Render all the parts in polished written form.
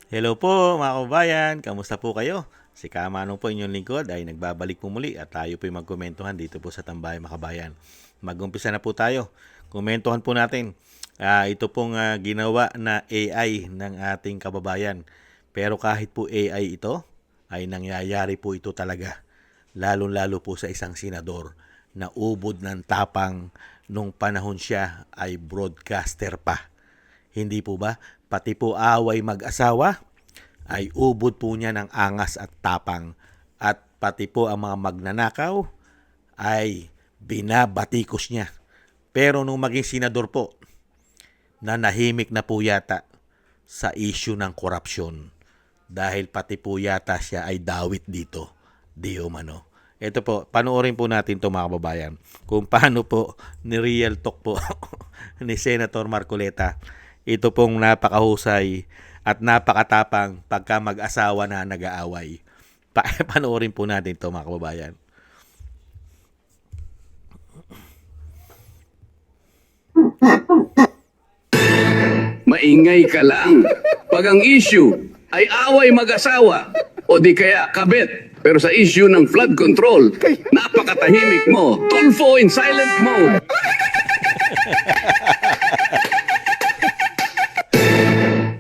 Hello po mga kababayan, kamusta po kayo? Si Kamanong po inyong lingkod ay nagbabalik po muli at tayo po magkomentuhan dito po sa Tambayan Makabayan. Mag-umpisa na po tayo. Komentuhan po natin. Ito pong ginawa na AI ng ating kababayan. Pero kahit po AI ito, ay nangyayari po ito talaga. Lalo-lalo po sa isang senador na ubod ng tapang nung panahon siya ay broadcaster pa. Hindi po ba? Pati po away mag-asawa ay ubod po niya ng angas at tapang. At pati po ang mga magnanakaw ay binabatikos niya. Pero nung maging senador po, nanahimik na po yata sa issue ng korupsyon. Dahil pati po yata siya ay dawit dito. Di umano. Ito po, panoorin po natin ito mga kababayan. Kung paano po ni Real Talk po ni Senator Marcoleta. Ito pong napakahusay at napakatapang pagka mag-asawa na nag-aaway. Panoorin po natin ito mga kababayan. Maingay ka lang. Pag ang issue ay away mag-asawa o di kaya kabit. Pero sa issue ng flood control, napakatahimik mo. Tulfo in silent mode.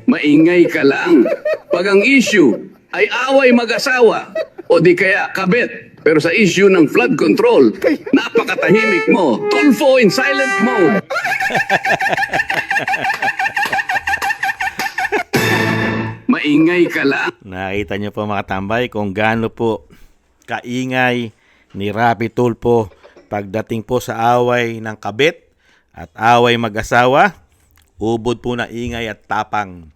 Maingay ka lang. Pag ang issue ay away mag-asawa o di kaya kabit. Pero sa issue ng flood control, napakatahimik mo. Tulfo in silent mode. Maingay ka lang. Nakita niyo po mga tambay kung gaano po kaingay ni Rapi Tulfo pagdating po sa away ng kabit at away mag-asawa. Ubod po na ingay at tapang.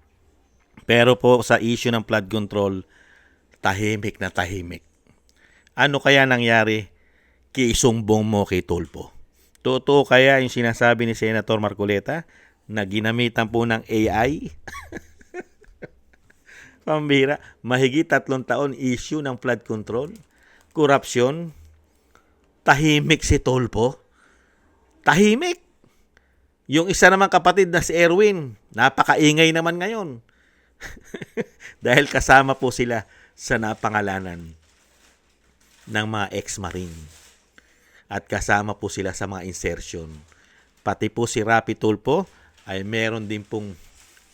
Pero po sa issue ng flood control, tahimik na tahimik. Ano kaya nangyari kiisumbong mo kay Tulfo? Totoo kaya yung sinasabi ni Senator Marcoleta na ginamitan po ng AI? Pambira, mahigit 3 taon issue ng flood control, korupsyon, tahimik si Tulfo. Tahimik. Yung isa naman kapatid na si Erwin, napakaingay naman ngayon. Dahil kasama po sila sa napangalanan ng mga ex-marine. At kasama po sila sa mga insertion. Pati po si Rapi Tulfo ay meron din pong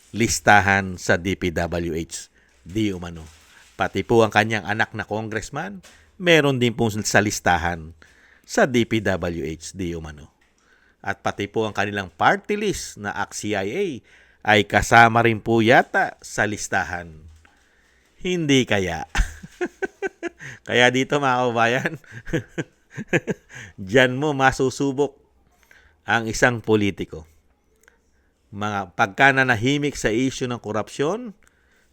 listahan sa DPWH. Di umano. Pati po ang kanyang anak na congressman, meron din pong sa listahan sa DPWH. Di umano. At pati po ang kanilang party list na ACT-CIA ay kasama rin po yata sa listahan. Hindi kaya. Kaya dito mga kababayan, diyan mo masusubok ang isang politiko. Pagka nanahimik sa issue ng korupsyon,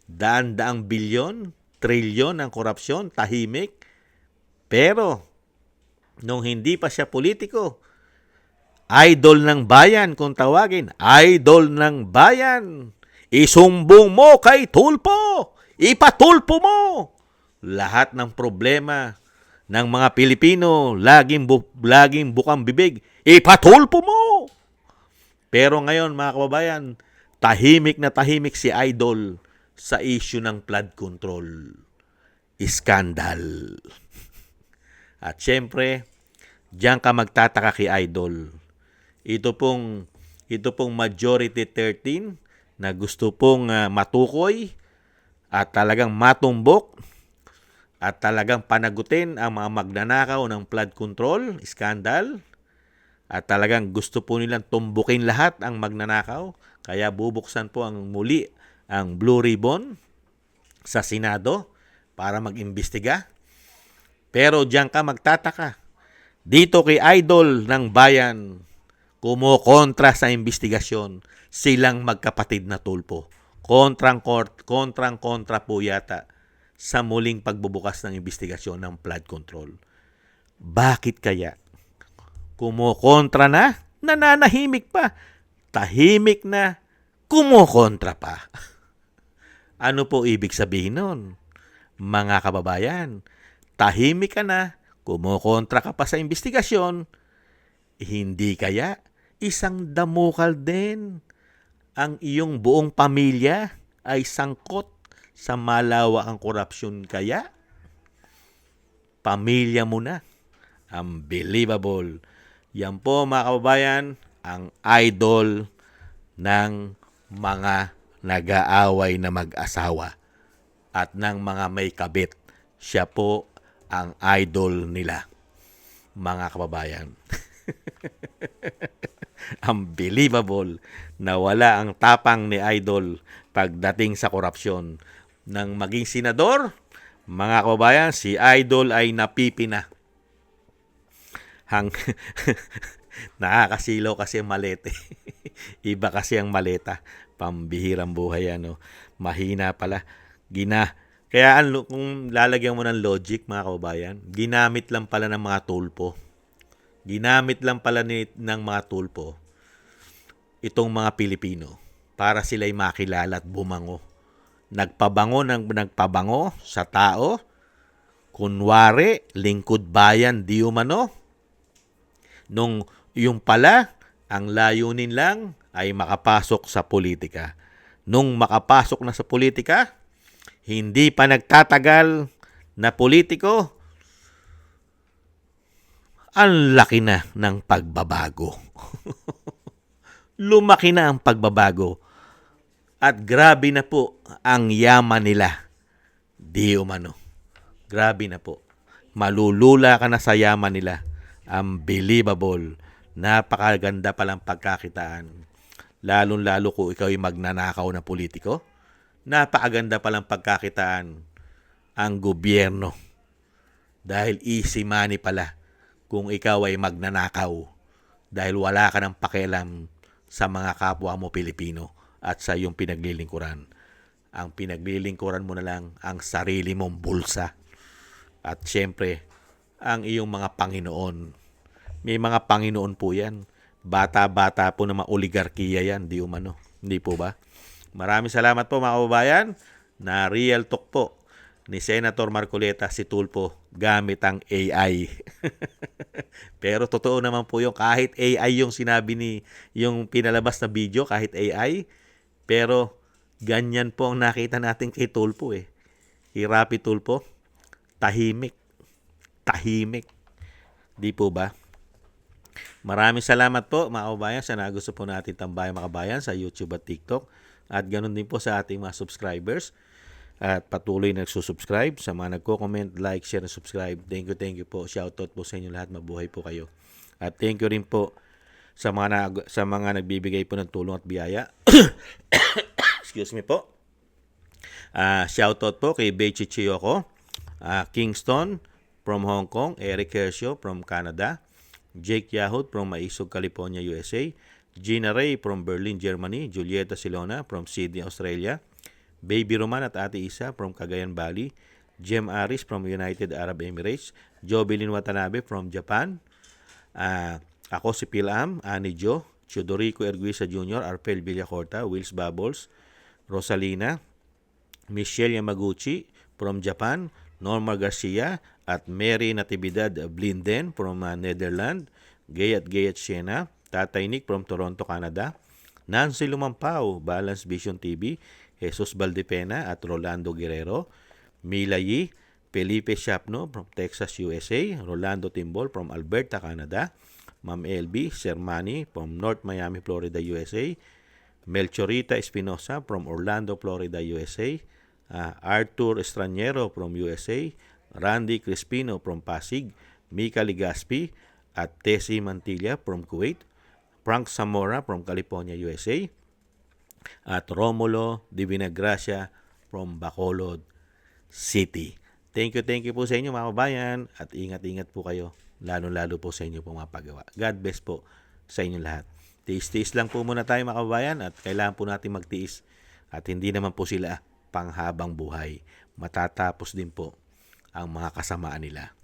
daan-daang bilyon, trilyon ng korupsyon, tahimik. Pero, nung hindi pa siya politiko, idol ng bayan kung tawagin, idol ng bayan, isumbong mo kay Tulfo, ipatulpo mo. Lahat ng problema ng mga Pilipino, laging bukang bibig, ipatulpo mo. Pero ngayon mga kababayan, tahimik na tahimik si Idol sa issue ng flood control. Iskandal. At syempre, diyan ka magtataka kay Idol. Ito pong majority 13 na gusto pong matukoy at talagang matumbok at talagang panagutin ang mga magnanakaw ng flood control, iskandal. At talagang gusto po nilang tumbukin lahat ang magnanakaw. Kaya bubuksan po muli ang Blue Ribbon sa Senado para mag-imbestiga. Pero diyan ka magtataka. Dito kay Idol ng Bayan, kumukontra sa investigasyon silang magkapatid na Tulfo. Kontrang-kontra po yata sa muling pagbubukas ng investigasyon ng flood control. Bakit kaya? Kumukontra na, nananahimik pa. Tahimik na, kumukontra pa. Ano po ibig sabihin nun? Mga kababayan, tahimik ka na, kumukontra ka pa sa investigasyon, hindi kaya isang damukal din ang iyong buong pamilya ay sangkot sa malawakang korupsyon kaya? Pamilya mo na. Unbelievable. Yan po mga kababayan, ang idol ng mga nag-aaway na mag-asawa at ng mga may kabit. Siya po ang idol nila, mga kababayan. Unbelievable na wala ang tapang ni idol pagdating sa korupsyon. Nang maging senador, mga kababayan, si idol ay napipina. Nakakasilaw kasi ang malete. Iba kasi ang maleta. Pambihirang buhay ano. Mahina pala. Kaya kung lalagyan mo ng logic mga kababayan, ginamit lang pala ng mga tulpo. Ginamit lang pala ng mga tulpo itong mga Pilipino para sila'y makilala at bumango. Nagpabango sa tao. Kunwari, lingkod bayan di umano. Nung yung pala, ang layunin lang ay makapasok sa politika. Nung makapasok na sa politika, hindi pa nagtatagal na politiko, ang laki na ng pagbabago. Lumaki na ang pagbabago. At grabe na po ang yaman nila. Di umano. Grabe na po. Malulula ka na sa yaman nila. Unbelievable. Napakaganda palang pagkakitaan. Lalong-lalo kung ikaw ay magnanakaw na politiko. Napakaganda palang pagkakitaan ang gobyerno. Dahil easy money pala kung ikaw ay magnanakaw. Dahil wala ka ng pakialam sa mga kapwa mo Pilipino at sa iyong pinaglilingkuran. Ang pinaglilingkuran mo na lang ang sarili mong bulsa. At syempre, ang iyong mga Panginoon. May mga Panginoon po yan. Bata-bata po na mga oligarkiya yan, di umano. Hindi po ba? Maraming salamat po mga kababayan. Na real talk po ni Senator Marcoleta si Tulfo gamit ang AI. Pero totoo naman po yung kahit AI yung sinabi yung pinalabas na video, kahit AI, pero ganyan po ang nakita natin kay Tulfo eh. Kay Rapi Tulfo, tahimik. Tahimik. Di po ba? Maraming salamat po mga kababayan sa nagusto po natin tambayan mga kababayan sa YouTube at TikTok. At ganoon din po sa ating mga subscribers. At patuloy nagsusubscribe sa mga nagko-comment, like, share, and subscribe. Thank you po. Shoutout po sa inyo lahat. Mabuhay po kayo. At thank you rin po sa mga nagbibigay po ng tulong at biyaya. Excuse me po. Shoutout po kay Beichi Chiyoko, Kingston from Hong Kong, Eric Hersio from Canada, Jake Yahut from Maisog, California, USA, Gina Ray from Berlin, Germany, Julieta Silona from Sydney, Australia, Baby Roman at Ate Isa from Cagayan Valley, Jem Aris from United Arab Emirates, Jovelyn Watanabe from Japan, ako si Pilam, Ani Jo, Chodorico Erguisa Jr., Arpel Villacorta, Wills Bubbles, Rosalina, Michelle Yamaguchi from Japan, Norma Garcia at Mary Natividad Blinden from Netherlands, Gayat Siena, Tatay Nick from Toronto, Canada, Nancy Lumampao, Balance Vision TV, Jesus Valdepena at Rolando Guerrero, Mila Yi, Felipe Shapno from Texas, USA, Rolando Timbol from Alberta, Canada, Ma'am LB Sermani from North Miami, Florida, USA, Melchorita Espinosa from Orlando, Florida, USA, Arthur Estraniero from USA, Randy Crispino from Pasig, Mika Ligaspi at Tessie Mantilla from Kuwait, Frank Zamora from California, USA, at Romulo Divinagracia from Bacolod City. Thank you po sa inyo mga kabayan at ingat-ingat po kayo, lalo-lalo po sa inyo pong mga paggawa. God bless po sa inyo lahat. Tiis-tiis lang po muna tayo mga kabayan at kailangan po natin magtiis at hindi naman po sila panghabang buhay. Matatapos din po ang mga kasamaan nila.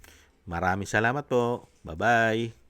Maraming salamat po. Bye-bye.